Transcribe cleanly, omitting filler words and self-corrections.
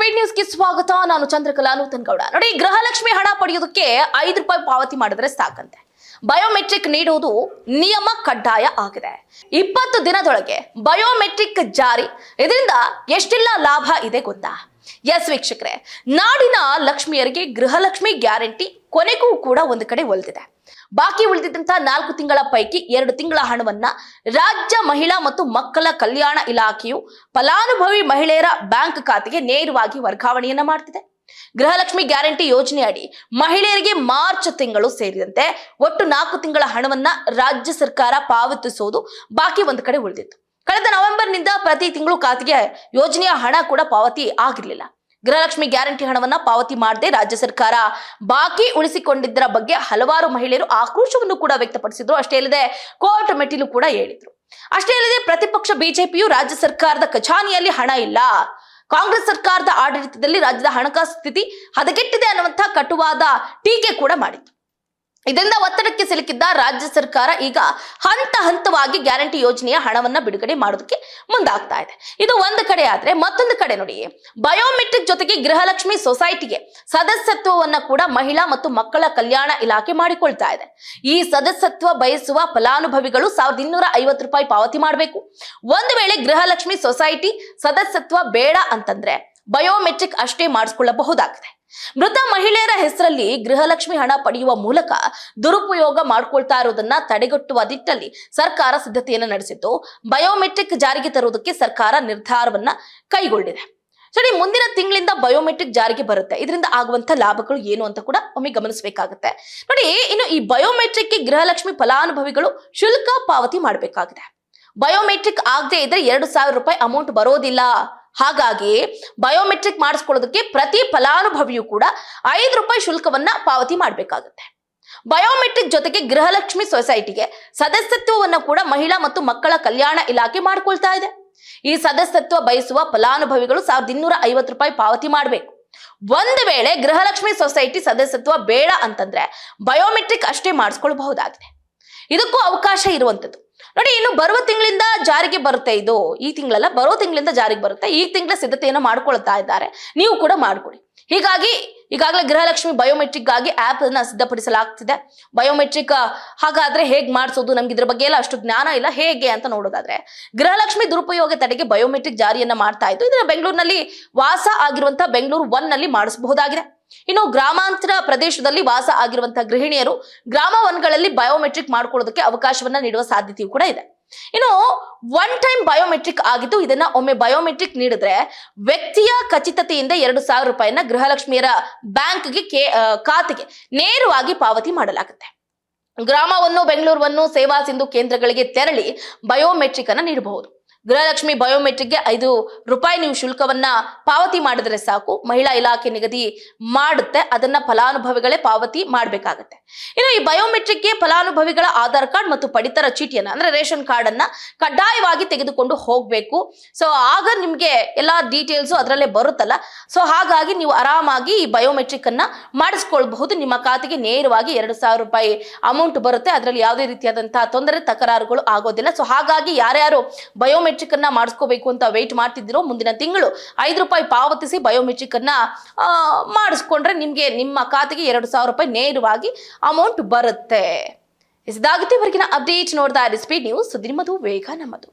Speed ನ್ಯೂಸ್ಗೆ ಸ್ವಾಗತ. ನಾನು ಚಂದ್ರಕಲಾ ನೂತನ್ಗೌಡ. ನೋಡಿ, ಗೃಹಲಕ್ಷ್ಮಿ ಹಣ ಪಡೆಯೋದಕ್ಕೆ 5 ರೂಪಾಯಿ ಪಾವತಿ ಮಾಡಿದ್ರೆ ಸಾಕಂತೆ. ಬಯೋಮೆಟ್ರಿಕ್ ನೀಡುವುದು ನಿಯಮ ಕಡ್ಡಾಯ ಆಗಿದೆ. 20 ದಿನದೊಳಗೆ ಬಯೋಮೆಟ್ರಿಕ್ ಜಾರಿ. ಇದರಿಂದ ಎಷ್ಟೆಲ್ಲ ಲಾಭ ಇದೆ ಗೊತ್ತಾ? ಎಸ್ ವೀಕ್ಷಕರೇ, ನಾಡಿನ ಲಕ್ಷ್ಮಿಯರಿಗೆ ಗೃಹಲಕ್ಷ್ಮಿ ಗ್ಯಾರಂಟಿ ಕೊನೆಗೂ ಕೂಡ ಒಂದು ಕಡೆ ಒಲಿದಿದೆ. ಬಾಕಿ ಉಳಿದಿದ್ದಂತ 4 ತಿಂಗಳ ಪೈಕಿ 2 ತಿಂಗಳ ಹಣವನ್ನ ರಾಜ್ಯ ಮಹಿಳಾ ಮತ್ತು ಮಕ್ಕಳ ಕಲ್ಯಾಣ ಇಲಾಖೆಯು ಫಲಾನುಭವಿ ಮಹಿಳೆಯರ ಬ್ಯಾಂಕ್ ಖಾತೆಗೆ ನೇರವಾಗಿ ವರ್ಗಾವಣೆಯನ್ನ ಮಾಡ್ತಿದೆ. ಗೃಹಲಕ್ಷ್ಮಿ ಗ್ಯಾರಂಟಿ ಯೋಜನೆ ಅಡಿ ಮಹಿಳೆಯರಿಗೆ ಮಾರ್ಚ್ ತಿಂಗಳು ಸೇರಿದಂತೆ ಒಟ್ಟು 4 ತಿಂಗಳ ಹಣವನ್ನ ರಾಜ್ಯ ಸರ್ಕಾರ ಪಾವತಿಸುವುದು ಬಾಕಿ ಒಂದು ಕಡೆ ಉಳಿದಿತ್ತು. ಕಳೆದ ನವೆಂಬರ್ನಿಂದ ಪ್ರತಿ ತಿಂಗಳು ಖಾತೆಗೆ ಯೋಜನೆಯ ಹಣ ಕೂಡ ಪಾವತಿ ಆಗಿರಲಿಲ್ಲ. ಗೃಹಲಕ್ಷ್ಮಿ ಗ್ಯಾರಂಟಿ ಹಣವನ್ನ ಪಾವತಿ ಮಾಡದೆ ರಾಜ್ಯ ಸರ್ಕಾರ ಬಾಕಿ ಉಳಿಸಿಕೊಂಡಿದ್ದರ ಬಗ್ಗೆ ಹಲವಾರು ಮಹಿಳೆಯರು ಆಕ್ರೋಶವನ್ನು ಕೂಡ ವ್ಯಕ್ತಪಡಿಸಿದ್ರು. ಅಷ್ಟೇ ಅಲ್ಲದೆ ಕೋರ್ಟ್ ಮೆಟ್ಟಿಲು ಕೂಡ ಹೇಳಿದ್ರು. ಅಷ್ಟೇ ಅಲ್ಲದೆ ಪ್ರತಿಪಕ್ಷ ಬಿಜೆಪಿಯು ರಾಜ್ಯ ಸರ್ಕಾರದ ಖಜಾನೆಯಲ್ಲಿ ಹಣ ಇಲ್ಲ, ಕಾಂಗ್ರೆಸ್ ಸರ್ಕಾರದ ಆಡಳಿತದಲ್ಲಿ ರಾಜ್ಯದ ಹಣಕಾಸು ಸ್ಥಿತಿ ಹದಗೆಟ್ಟಿದೆ ಅನ್ನುವಂತಹ ಕಟುವಾದ ಟೀಕೆ ಕೂಡ ಮಾಡಿತ್ತು. ಇದರಿಂದ ಒತ್ತಡಕ್ಕೆ ಸಿಲುಕಿದ್ದ ರಾಜ್ಯ ಸರ್ಕಾರ ಈಗ ಹಂತ ಹಂತವಾಗಿ ಗ್ಯಾರಂಟಿ ಯೋಜನೆಯ ಹಣವನ್ನ ಬಿಡುಗಡೆ ಮಾಡೋದಕ್ಕೆ ಮುಂದಾಗ್ತಾ ಇದೆ. ಇದು ಒಂದು ಕಡೆ ಆದ್ರೆ, ಮತ್ತೊಂದು ಕಡೆ ನೋಡಿ, ಬಯೋಮೆಟ್ರಿಕ್ ಜೊತೆಗೆ ಗೃಹಲಕ್ಷ್ಮಿ ಸೊಸೈಟಿಗೆ ಸದಸ್ಯತ್ವವನ್ನ ಕೂಡ ಮಹಿಳಾ ಮತ್ತು ಮಕ್ಕಳ ಕಲ್ಯಾಣ ಇಲಾಖೆ ಮಾಡಿಕೊಳ್ತಾ ಇದೆ. ಈ ಸದಸ್ಯತ್ವ ಬಯಸುವ ಫಲಾನುಭವಿಗಳು 1250 ರೂಪಾಯಿ ಪಾವತಿ ಮಾಡಬೇಕು. ಒಂದು ವೇಳೆ ಗೃಹಲಕ್ಷ್ಮಿ ಸೊಸೈಟಿ ಸದಸ್ಯತ್ವ ಬೇಡ ಅಂತಂದ್ರೆ ಬಯೋಮೆಟ್ರಿಕ್ ಅಷ್ಟೇ ಮಾಡಿಸ್ಕೊಳ್ಳಬಹುದಾಗಿದೆ. ಮೃತ ಮಹಿಳೆಯರ ಹೆಸರಲ್ಲಿ ಗೃಹಲಕ್ಷ್ಮಿ ಹಣ ಪಡೆಯುವ ಮೂಲಕ ದುರುಪಯೋಗ ಮಾಡ್ಕೊಳ್ತಾ ಇರೋದನ್ನ ತಡೆಗಟ್ಟುವ ನಿಟ್ಟಿನಲ್ಲಿ ಸರ್ಕಾರ ಸಿದ್ಧತೆಯನ್ನು ನಡೆಸಿದ್ದು, ಬಯೋಮೆಟ್ರಿಕ್ ಜಾರಿಗೆ ತರುವುದಕ್ಕೆ ಸರ್ಕಾರ ನಿರ್ಧಾರವನ್ನ ಕೈಗೊಂಡಿದೆ. ಸರಿ, ಮುಂದಿನ ತಿಂಗಳಿಂದ ಬಯೋಮೆಟ್ರಿಕ್ ಜಾರಿಗೆ ಬರುತ್ತೆ. ಇದರಿಂದ ಆಗುವಂತ ಲಾಭಗಳು ಏನು ಅಂತ ಕೂಡ ಒಮ್ಮೆ ಗಮನಿಸಬೇಕಾಗುತ್ತೆ. ನೋಡಿ, ಇನ್ನು ಈ ಬಯೋಮೆಟ್ರಿಕ್ ಗೃಹಲಕ್ಷ್ಮಿ ಫಲಾನುಭವಿಗಳು ಶುಲ್ಕ ಪಾವತಿ ಮಾಡಬೇಕಾಗಿದೆ. ಬಯೋಮೆಟ್ರಿಕ್ ಆಗದೆ ಇದ್ರೆ 2000 ರೂಪಾಯಿ ಅಮೌಂಟ್ ಬರೋದಿಲ್ಲ. ಹಾಗಾಗಿ ಬಯೋಮೆಟ್ರಿಕ್ ಮಾಡಿಸ್ಕೊಳ್ಳೋದಕ್ಕೆ ಪ್ರತಿ ಫಲಾನುಭವಿಯು ಕೂಡ 5 ರೂಪಾಯಿ ಶುಲ್ಕವನ್ನ ಪಾವತಿ ಮಾಡಬೇಕಾಗುತ್ತೆ. ಬಯೋಮೆಟ್ರಿಕ್ ಜೊತೆಗೆ ಗೃಹಲಕ್ಷ್ಮಿ ಸೊಸೈಟಿಗೆ ಸದಸ್ಯತ್ವವನ್ನ ಕೂಡ ಮಹಿಳಾ ಮತ್ತು ಮಕ್ಕಳ ಕಲ್ಯಾಣ ಇಲಾಖೆ ಮಾಡ್ಕೊಳ್ತಾ ಇದೆ. ಈ ಸದಸ್ಯತ್ವ ಬಯಸುವ ಫಲಾನುಭವಿಗಳು 1250 ರೂಪಾಯಿ ಪಾವತಿ ಮಾಡಬೇಕು. ಒಂದು ವೇಳೆ ಗೃಹಲಕ್ಷ್ಮಿ ಸೊಸೈಟಿ ಸದಸ್ಯತ್ವ ಬೇಡ ಅಂತಂದ್ರೆ ಬಯೋಮೆಟ್ರಿಕ್ ಅಷ್ಟೇ ಮಾಡಿಸ್ಕೊಳ್ಬಹುದಾಗಿದೆ. ಇದಕ್ಕೂ ಅವಕಾಶ ಇರುವಂತದ್ದು. ನೋಡಿ, ಇನ್ನು ಬರುವ ತಿಂಗಳಿಂದ ಜಾರಿಗೆ ಬರುತ್ತೆ. ಇದು ಈ ತಿಂಗಳಲ್ಲ, ಬರೋ ತಿಂಗಳಿಂದ ಜಾರಿಗೆ ಬರುತ್ತೆ. ಈ ತಿಂಗಳ ಸಿದ್ಧತೆಯನ್ನು ಮಾಡ್ಕೊಳ್ತಾ ಇದ್ದಾರೆ. ನೀವು ಕೂಡ ಮಾಡ್ಕೊಡಿ. ಹೀಗಾಗಿ ಈಗಾಗಲೇ ಗೃಹಲಕ್ಷ್ಮಿ ಬಯೋಮೆಟ್ರಿಕ್ ಗಾಗಿ ಆಪ್ ಅನ್ನ ಸಿದ್ಧಪಡಿಸಲಾಗ್ತಿದೆ. ಬಯೋಮೆಟ್ರಿಕ್ ಹಾಗಾದ್ರೆ ಹೇಗ್ ಮಾಡಿಸೋದು, ನಮ್ಗೆ ಇದ್ರ ಬಗ್ಗೆ ಎಲ್ಲ ಅಷ್ಟು ಜ್ಞಾನ ಇಲ್ಲ. ಹೇಗೆ ಅಂತ ನೋಡೋದಾದ್ರೆ, ಗೃಹಲಕ್ಷ್ಮಿ ದುರುಪಯೋಗ ತಡೆಗೆ ಬಯೋಮೆಟ್ರಿಕ್ ಜಾರಿಯನ್ನ ಮಾಡ್ತಾ ಇದ್ದು, ಇದನ್ನ ಬೆಂಗಳೂರಿನಲ್ಲಿ ವಾಸ ಆಗಿರುವಂತಹ ಬೆಂಗಳೂರು 1 ನಲ್ಲಿ ಮಾಡಿಸಬಹುದಾಗಿದೆ. ಇನ್ನು ಗ್ರಾಮಾಂತರ ಪ್ರದೇಶದಲ್ಲಿ ವಾಸ ಆಗಿರುವಂತಹ ಗೃಹಿಣಿಯರು ಗ್ರಾಮ 1ಗಳಲ್ಲಿ ಬಯೋಮೆಟ್ರಿಕ್ ಮಾಡ್ಕೊಳ್ಳೋದಕ್ಕೆ ಅವಕಾಶವನ್ನ ನೀಡುವ ಸಾಧ್ಯತೆಯೂ ಕೂಡ ಇದೆ. ಇನ್ನು ಒನ್ ಟೈಮ್ ಬಯೋಮೆಟ್ರಿಕ್ ಆಗಿದ್ದು, ಇದನ್ನ ಒಮ್ಮೆ ಬಯೋಮೆಟ್ರಿಕ್ ನೀಡಿದ್ರೆ ವ್ಯಕ್ತಿಯ ಖಚಿತತೆಯಿಂದ 2000 ರೂಪಾಯಿನ ಗೃಹಲಕ್ಷ್ಮಿಯರ ಬ್ಯಾಂಕ್ಗೆ ಖಾತೆಗೆ ನೇರವಾಗಿ ಪಾವತಿ ಮಾಡಲಾಗುತ್ತೆ. ಗ್ರಾಮ 1, ಬೆಂಗಳೂರು 1 ಸೇವಾ ಸಿಂಧು ಕೇಂದ್ರಗಳಿಗೆ ತೆರಳಿ ಬಯೋಮೆಟ್ರಿಕ್ ಅನ್ನ ನೀಡಬಹುದು. ಗೃಹಲಕ್ಷ್ಮಿ ಬಯೋಮೆಟ್ರಿಕ್ಗೆ 5 ರೂಪಾಯಿ ನೀವು ಶುಲ್ಕವನ್ನ ಪಾವತಿ ಮಾಡಿದ್ರೆ ಸಾಕು. ಮಹಿಳಾ ಇಲಾಖೆ ನಿಗದಿ ಮಾಡುತ್ತೆ, ಅದನ್ನ ಫಲಾನುಭವಿಗಳೇ ಪಾವತಿ ಮಾಡಬೇಕಾಗತ್ತೆ. ಇನ್ನು ಈ ಬಯೋಮೆಟ್ರಿಕ್ಗೆ ಫಲಾನುಭವಿಗಳ ಆಧಾರ್ ಕಾರ್ಡ್ ಮತ್ತು ಪಡಿತರ ಚೀಟಿಯನ್ನ, ಅಂದ್ರೆ ರೇಷನ್ ಕಾರ್ಡ್ ಅನ್ನ ಕಡ್ಡಾಯವಾಗಿ ತೆಗೆದುಕೊಂಡು ಹೋಗ್ಬೇಕು. ಸೊ ಆಗ ನಿಮ್ಗೆ ಎಲ್ಲಾ ಡೀಟೇಲ್ಸ್ ಅದರಲ್ಲೇ ಬರುತ್ತಲ್ಲ. ಸೊ ಹಾಗಾಗಿ ನೀವು ಆರಾಮಾಗಿ ಈ ಬಯೋಮೆಟ್ರಿಕ್ ಅನ್ನ ಮಾಡಿಸ್ಕೊಳ್ಬಹುದು. ನಿಮ್ಮ ಖಾತೆಗೆ ನೇರವಾಗಿ 2000 ರೂಪಾಯಿ ಅಮೌಂಟ್ ಬರುತ್ತೆ. ಅದರಲ್ಲಿ ಯಾವುದೇ ರೀತಿಯಾದಂತಹ ತೊಂದರೆ ತಕರಾರುಗಳು ಆಗೋದಿಲ್ಲ. ಸೊ ಹಾಗಾಗಿ ಯಾರ್ಯಾರು ಬಯೋಮೆಟ್ರಿಕ್ ಅನ್ನ ಮಾಡಿಸ್ಕೋಬೇಕು ಅಂತ ವೇಟ್ ಮಾಡ್ತಿದ್ದೀರೋ, ಮುಂದಿನ ತಿಂಗಳು 5 ರೂಪಾಯಿ ಪಾವತಿಸಿ ಬಯೋಮೆಟ್ರಿಕ್ ಅನ್ನ ಮಾಡಿಸ್ಕೊಂಡ್ರೆ ನಿಮ್ಗೆ ನಿಮ್ಮ ಖಾತೆಗೆ 2000 ರೂಪಾಯಿ ನೇರವಾಗಿ ಅಮೌಂಟ್ ಬರುತ್ತೆ. ಇದಾಗುತ್ತೆ ಇವರೆಗಿನ ಅಪ್ಡೇಟ್. ನೋಡ್ತಾ ಇರಿ ಸ್ಪೀಡ್ ನ್ಯೂಸ್, ಸುದ್ದಿ ನಿಮ್ಮದು, ವೇಗ ನಮ್ಮದು.